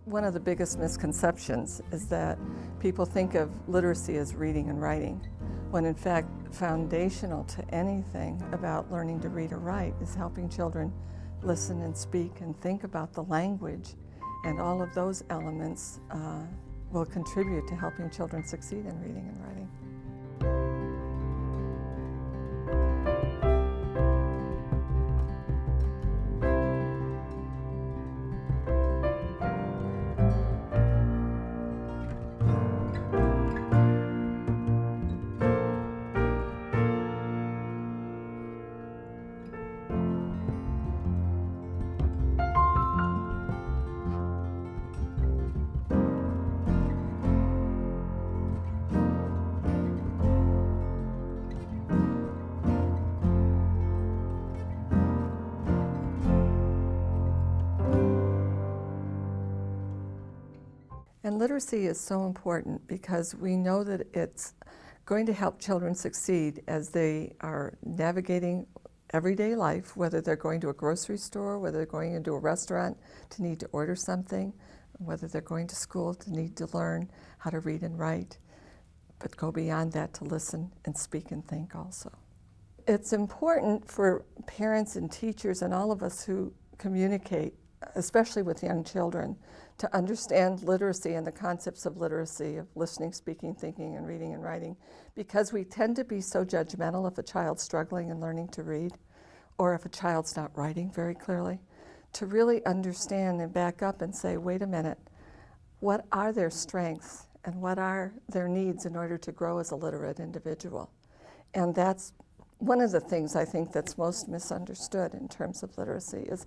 One of the biggest misconceptions is that people think of literacy as reading and writing, when in fact foundational to anything about learning to read or write is helping children listen and speak and think about the language, and all of those elements will contribute to helping children succeed in reading and writing. And literacy is so important because we know that it's going to help children succeed as they are navigating everyday life, whether they're going to a grocery store, whether they're going into a restaurant to need to order something, whether they're going to school to need to learn how to read and write, but go beyond that to listen and speak and think also. It's important for parents and teachers and all of us who communicate, especially with young children, to understand literacy and the concepts of literacy, of listening, speaking, thinking, and reading and writing, because we tend to be so judgmental if a child's struggling and learning to read, or if a child's not writing very clearly, to really understand and back up and say, wait a minute, what are their strengths and what are their needs in order to grow as a literate individual? And that's one of the things I think that's most misunderstood in terms of literacy is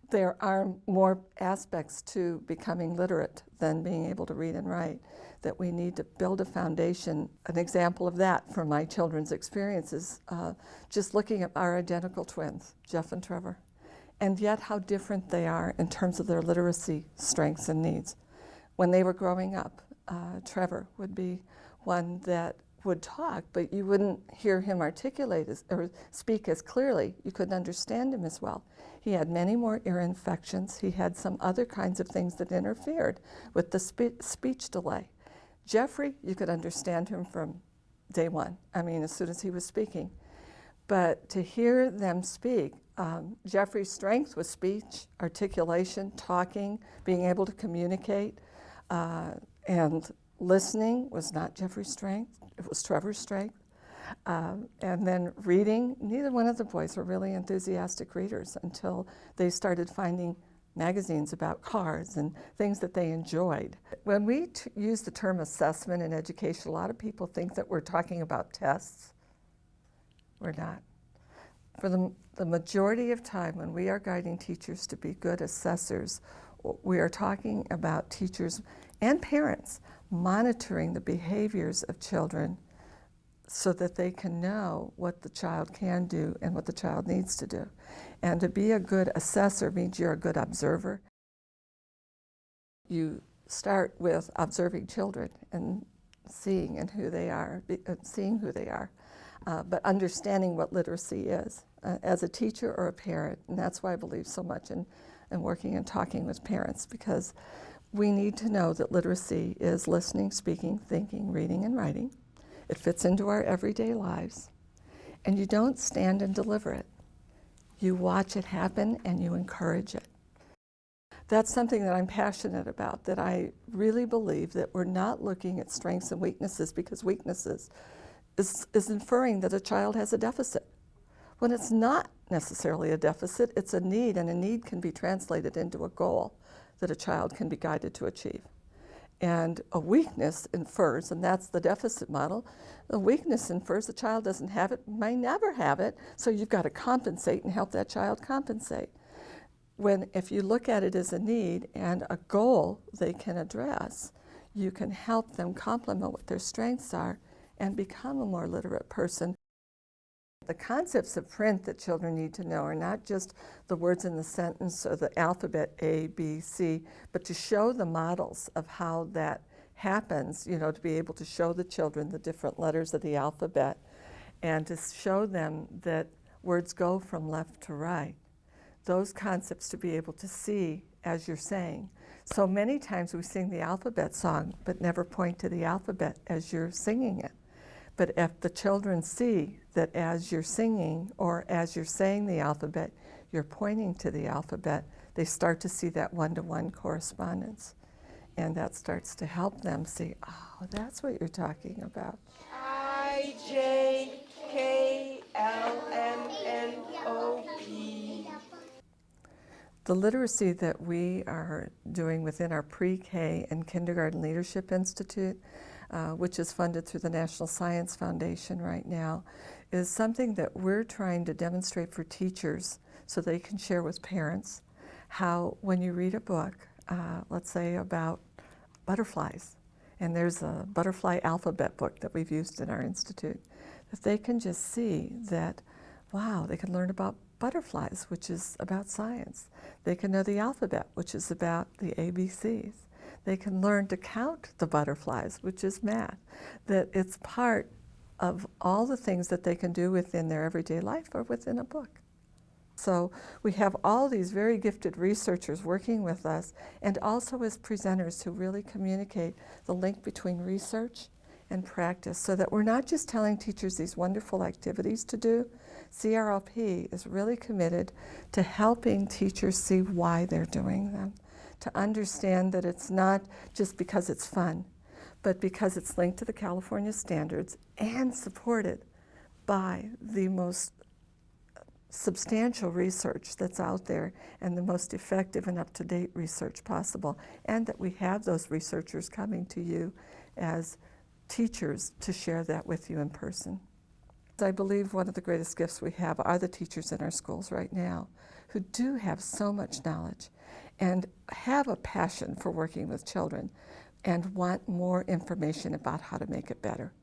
there are more aspects to becoming literate than being able to read and write, that we need to build a foundation. An example of that from my children's experiences, just looking at our identical twins, Jeff and Trevor, and yet how different they are in terms of their literacy strengths and needs. When they were growing up, Trevor would be one that would talk, but you wouldn't hear him articulate or speak as clearly. You couldn't understand him as well. He had many more ear infections. He had some other kinds of things that interfered with the speech delay. Jeffrey, you could understand him from day one. I mean, as soon as he was speaking. But to hear them speak, Jeffrey's strength was speech, articulation, talking, being able to communicate, and listening was not Jeffrey's strength. It was Trevor's strength. And then reading, neither one of the boys were really enthusiastic readers until they started finding magazines about cars and things that they enjoyed. When we use the term assessment in education, a lot of people think that we're talking about tests. We're not. For the majority of time when we are guiding teachers to be good assessors, we are talking about teachers and parents monitoring the behaviors of children so that they can know what the child can do and what the child needs to do. And to be a good assessor means you're a good observer. You start with observing children and seeing who they are, but understanding what literacy is as a teacher or a parent. And that's why I believe so much in working and talking with parents, because we need to know that literacy is listening, speaking, thinking, reading, and writing. It fits into our everyday lives. And you don't stand and deliver it. You watch it happen and you encourage it. That's something that I'm passionate about, that I really believe that we're not looking at strengths and weaknesses, because weaknesses is inferring that a child has a deficit. When it's not necessarily a deficit, it's a need, and a need can be translated into a goal that a child can be guided to achieve. And a weakness infers, and that's the deficit model, the weakness infers the child doesn't have it, may never have it, so you've got to compensate and help that child compensate. When if you look at it as a need and a goal they can address, you can help them complement what their strengths are and become a more literate person. The concepts of print that children need to know are not just the words in the sentence or the alphabet A, B, C, but to show the models of how that happens, to be able to show the children the different letters of the alphabet and to show them that words go from left to right. Those concepts to be able to see as you're saying, So many times we sing the alphabet song, but never point to the alphabet as you're singing it. But if the children see that as you're singing or as you're saying the alphabet, you're pointing to the alphabet, they start to see that one-to-one correspondence. And that starts to help them see, oh, that's what you're talking about. I-J-K-L-M-N-O-P. The literacy that we are doing within our pre-K and Kindergarten Leadership Institute, which is funded through the National Science Foundation right now, is something that we're trying to demonstrate for teachers so they can share with parents how when you read a book, let's say about butterflies, and there's a butterfly alphabet book that we've used in our institute, that they can just see that, wow, they can learn about butterflies, which is about science. They can know the alphabet, which is about the ABCs. They can learn to count the butterflies, which is math. That it's part of all the things that they can do within their everyday life or within a book. So we have all these very gifted researchers working with us, and also as presenters who really communicate the link between research and practice, so that we're not just telling teachers these wonderful activities to do. CRLP is really committed to helping teachers see why they're doing them, to understand that it's not just because it's fun, but because it's linked to the California standards and supported by the most substantial research that's out there and the most effective and up-to-date research possible, and that we have those researchers coming to you as teachers to share that with you in person. I believe one of the greatest gifts we have are the teachers in our schools right now who do have so much knowledge and have a passion for working with children and want more information about how to make it better.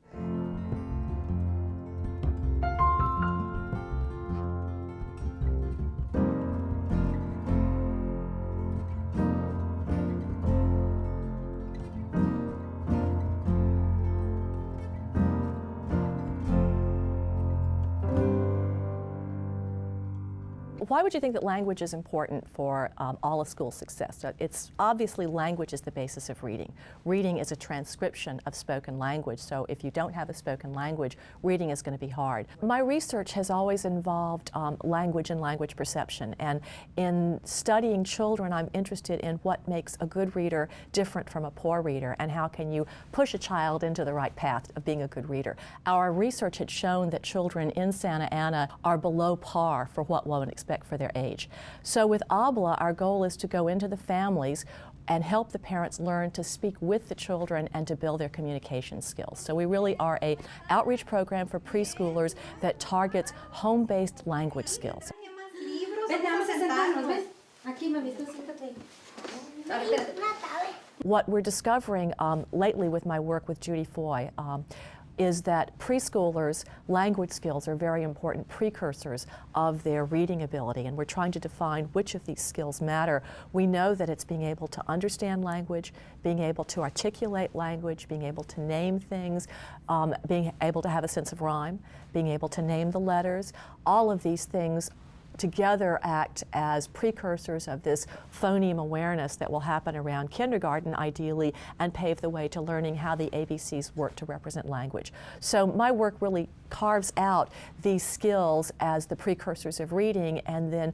Why would you think that language is important for all of school success? So it's obviously language is the basis of reading. Reading is a transcription of spoken language, so if you don't have a spoken language, reading is going to be hard. My research has always involved language and language perception, and in studying children, I'm interested in what makes a good reader different from a poor reader, and how can you push a child into the right path of being a good reader. Our research had shown that children in Santa Ana are below par for what one would expect for their age. So with ABLA, our goal is to go into the families and help the parents learn to speak with the children and to build their communication skills. So we really are an outreach program for preschoolers that targets home-based language skills. What we're discovering lately with my work with Judy Foy is that preschoolers' language skills are very important precursors of their reading ability, and we're trying to define which of these skills matter. We know that it's being able to understand language, being able to articulate language, being able to name things, being able to have a sense of rhyme, being able to name the letters. All of these things together act as precursors of this phoneme awareness that will happen around kindergarten, ideally, and pave the way to learning how the ABCs work to represent language. So my work really carves out these skills as the precursors of reading, and then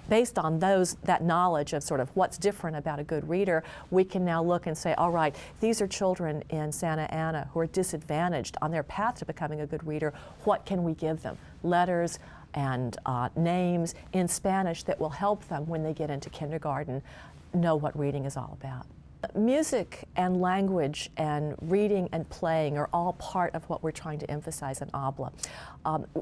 based on that knowledge of sort of what's different about a good reader, we can now look and say, all right, these are children in Santa Ana who are disadvantaged on their path to becoming a good reader. What can we give them? Letters and names in Spanish that will help them when they get into kindergarten know what reading is all about. Music and language and reading and playing are all part of what we're trying to emphasize in ABLA.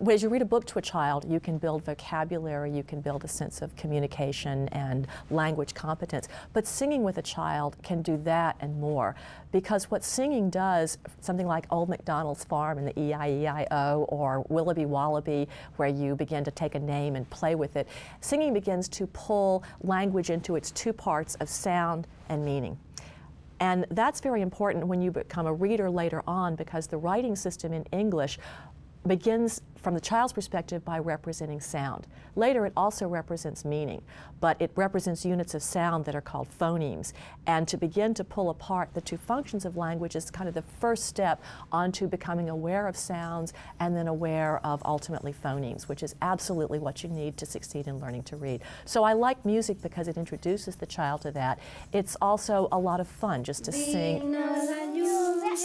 As you read a book to a child, you can build vocabulary, you can build a sense of communication and language competence, but singing with a child can do that and more, because what singing does, something like Old MacDonald's Farm and the E-I-E-I-O, or Willoughby Wallaby, where you begin to take a name and play with it, singing begins to pull language into its two parts of sound and meaning. And that's very important when you become a reader later on, because the writing system in English begins from the child's perspective by representing sound. Later it also represents meaning, but it represents units of sound that are called phonemes. And to begin to pull apart the two functions of language is kind of the first step onto becoming aware of sounds and then aware of ultimately phonemes, which is absolutely what you need to succeed in learning to read. So I like music because it introduces the child to that. It's also a lot of fun just to sing. Vino la lluvia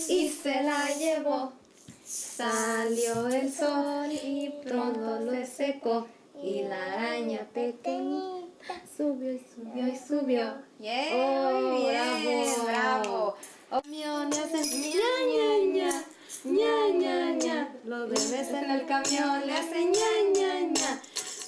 y se la llevó. Salió el sol y pronto lo secó. Y la araña pequeñita subió y subió y subió. Yeah, Oh, muy bien, bravo. Camión le hacen ña, ña, ña, ña, ña, ña. Los bebés en el camión le hacen ña, ña, ña.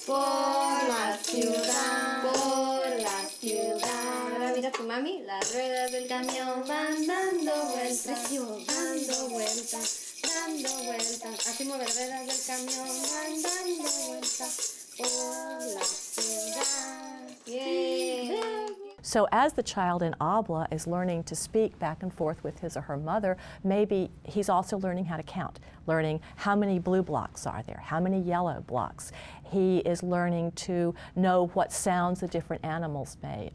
Por la ciudad, por la ciudad. Ahora mira tu mami, las ruedas del camión van dando vueltas, dando vueltas, dando vueltas. Así mueve las ruedas del camión, van dando vueltas por la ciudad. Yeah. So as the child in ABLA is learning to speak back and forth with his or her mother, maybe he's also learning how to count, learning how many blue blocks are there, how many yellow blocks. He is learning to know what sounds the different animals may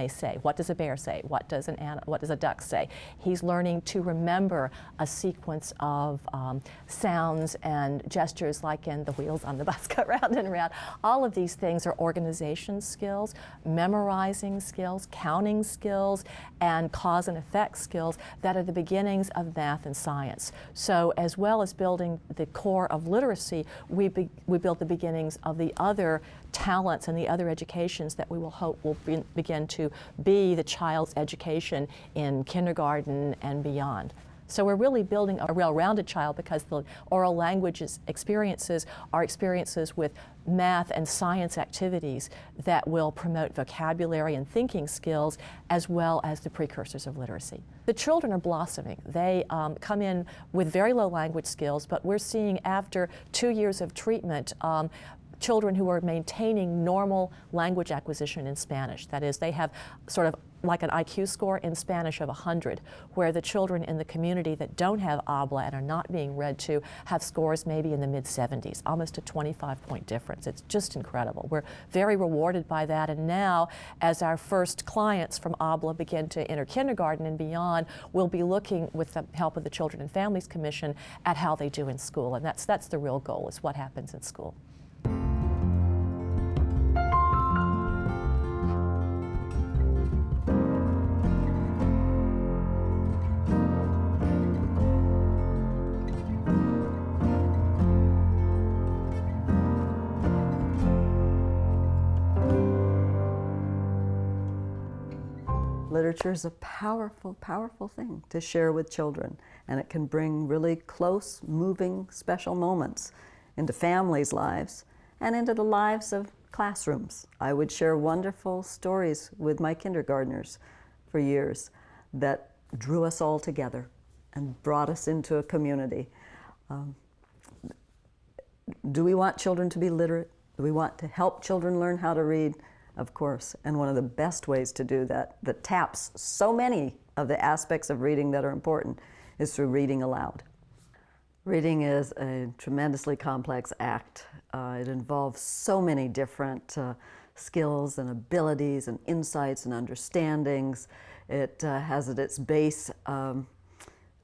say. What does a bear say? What does a duck say? He's learning to remember a sequence of sounds and gestures, like in the wheels on the bus go round and round. All of these things are organization skills, memorizing skills, counting skills, and cause and effect skills that are the beginnings of math and science. So as well as building the core of literacy, we build the beginnings of the other talents and the other educations that we will hope will begin to be the child's education in kindergarten and beyond. So we're really building a well-rounded child because the oral languages experiences are experiences with math and science activities that will promote vocabulary and thinking skills as well as the precursors of literacy. The children are blossoming. They come in with very low language skills, but we're seeing after 2 years of treatment children who are maintaining normal language acquisition in Spanish. That is, they have sort of like an IQ score in Spanish of 100, where the children in the community that don't have ABLA and are not being read to have scores maybe in the mid-70s, almost a 25-point difference. It's just incredible. We're very rewarded by that, and now as our first clients from ABLA begin to enter kindergarten and beyond, we'll be looking with the help of the Children and Families Commission at how they do in school, and that's the real goal, is what happens in school. Literature is a powerful, powerful thing to share with children, and it can bring really close, moving, special moments into families' lives and into the lives of classrooms. I would share wonderful stories with my kindergartners for years that drew us all together and brought us into a community. Do we want children to be literate? Do we want to help children learn how to read? Of course, and one of the best ways to do that, that taps so many of the aspects of reading that are important, is through reading aloud. Reading is a tremendously complex act. It involves so many different skills and abilities and insights and understandings. It has at its base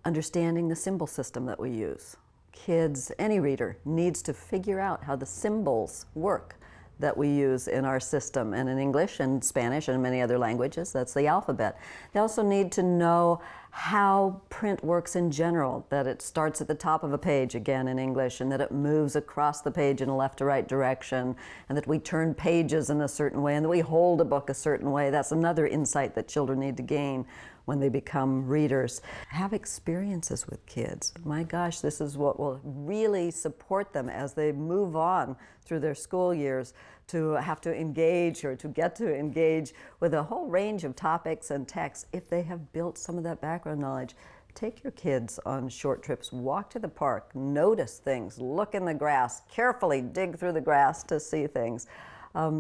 understanding the symbol system that we use. Kids, any reader, needs to figure out how the symbols work that we use in our system, and in English and Spanish and many other languages, that's the alphabet. They also need to know how print works in general, that it starts at the top of a page, again in English, and that it moves across the page in a left to right direction, and that we turn pages in a certain way, and that we hold a book a certain way. That's another insight that children need to gain when they become readers. Have experiences with kids. My gosh, this is what will really support them as they move on through their school years, to have to engage or to get to engage with a whole range of topics and texts if they have built some of that background knowledge. Take your kids on short trips, walk to the park, notice things, look in the grass, carefully dig through the grass to see things.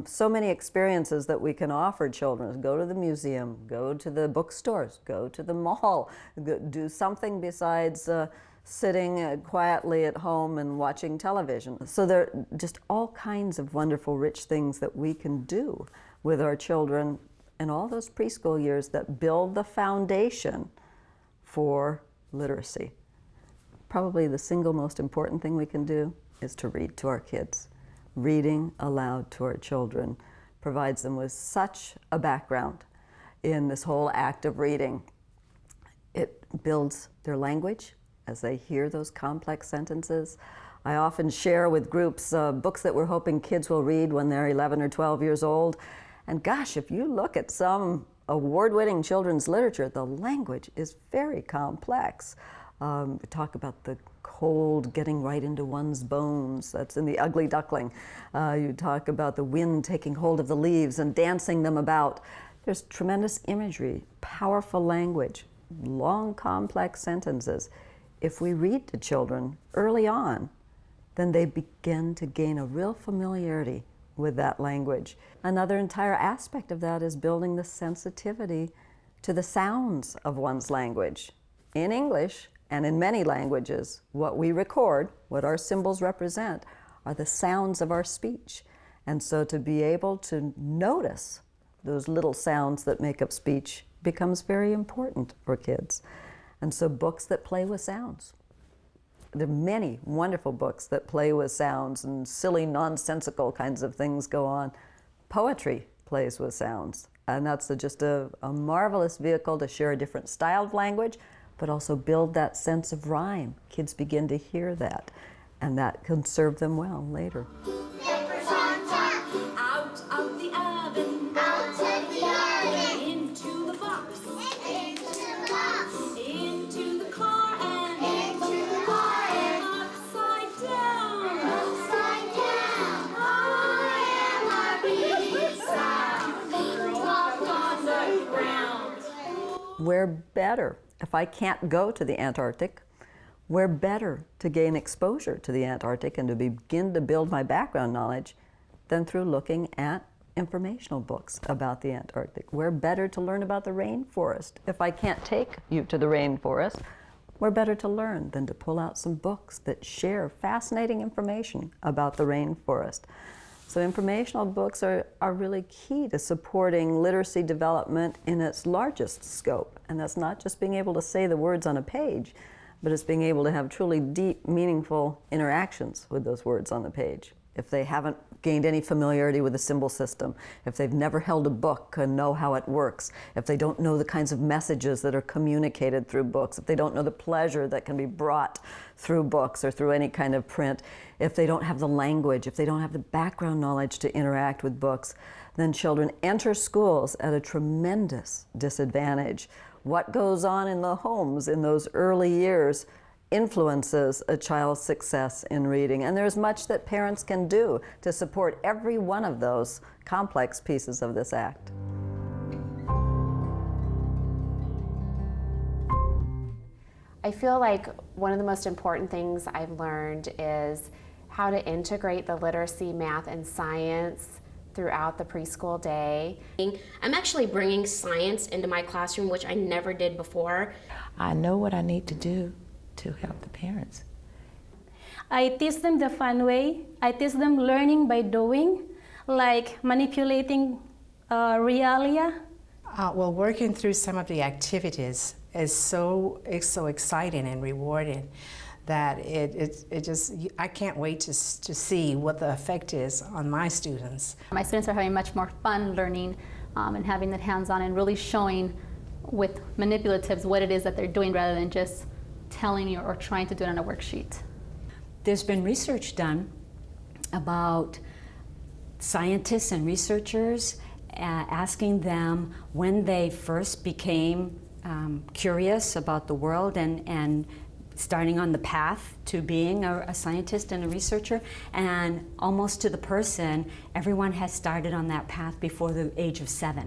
So many experiences that we can offer children. Go to the museum, go to the bookstores, go to the mall, do something besides sitting quietly at home and watching television. So there are just all kinds of wonderful, rich things that we can do with our children in all those preschool years that build the foundation for literacy. Probably the single most important thing we can do is to read to our kids. Reading aloud to our children provides them with such a background in this whole act of reading. It builds their language as they hear those complex sentences. I often share with groups books that we're hoping kids will read when they're 11 or 12 years old. And gosh, if you look at some award-winning children's literature, the language is very complex. We talk about the cold getting right into one's bones. That's in The Ugly Duckling. You talk about the wind taking hold of the leaves and dancing them about. There's tremendous imagery, powerful language, long, complex sentences. If we read to children early on, then they begin to gain a real familiarity with that language. Another entire aspect of that is building the sensitivity to the sounds of one's language. In English, and in many languages, what we record, what our symbols represent, are the sounds of our speech. And so to be able to notice those little sounds that make up speech becomes very important for kids. And so books that play with sounds. There are many wonderful books that play with sounds, and silly, nonsensical kinds of things go on. Poetry plays with sounds, and that's just a marvelous vehicle to share a different style of language, but also build that sense of rhyme. Kids begin to hear that, and that can serve them well later. Papers on top. Out of the oven. Out of the oven. Into the box. Into the box. Into the car and Into the car and upside down. upside down. I am a bee sound. Dropped on the ground. We're better, if I can't go to the Antarctic, we're better to gain exposure to the Antarctic and to begin to build my background knowledge than through looking at informational books about the Antarctic. We're better to learn about the rainforest. If I can't take you to the rainforest, we're better to learn than to pull out some books that share fascinating information about the rainforest. So informational books are really key to supporting literacy development in its largest scope. And that's not just being able to say the words on a page, but it's being able to have truly deep, meaningful interactions with those words on the page. If they haven't gained any familiarity with the symbol system, if they've never held a book and know how it works, if they don't know the kinds of messages that are communicated through books, if they don't know the pleasure that can be brought through books or through any kind of print, if they don't have the language, if they don't have the background knowledge to interact with books, then children enter schools at a tremendous disadvantage. What goes on in the homes in those early years influences a child's success in reading. And there's much that parents can do to support every one of those complex pieces of this act. I feel like one of the most important things I've learned is how to integrate the literacy, math, and science throughout the preschool day. I'm actually bringing science into my classroom, which I never did before. I know what I need to do to help the parents. I teach them the fun way. I teach them learning by doing, like manipulating realia. Well, working through some of the activities is so exciting and rewarding that it just, I can't wait to see what the effect is on my students. My students are having much more fun learning and having that hands-on and really showing with manipulatives what it is that they're doing rather than just telling you or trying to do it on a worksheet. There's been research done about scientists and researchers asking them when they first became curious about the world and starting on the path to being a scientist and a researcher, and almost to the person, everyone has started on that path before the age of 7.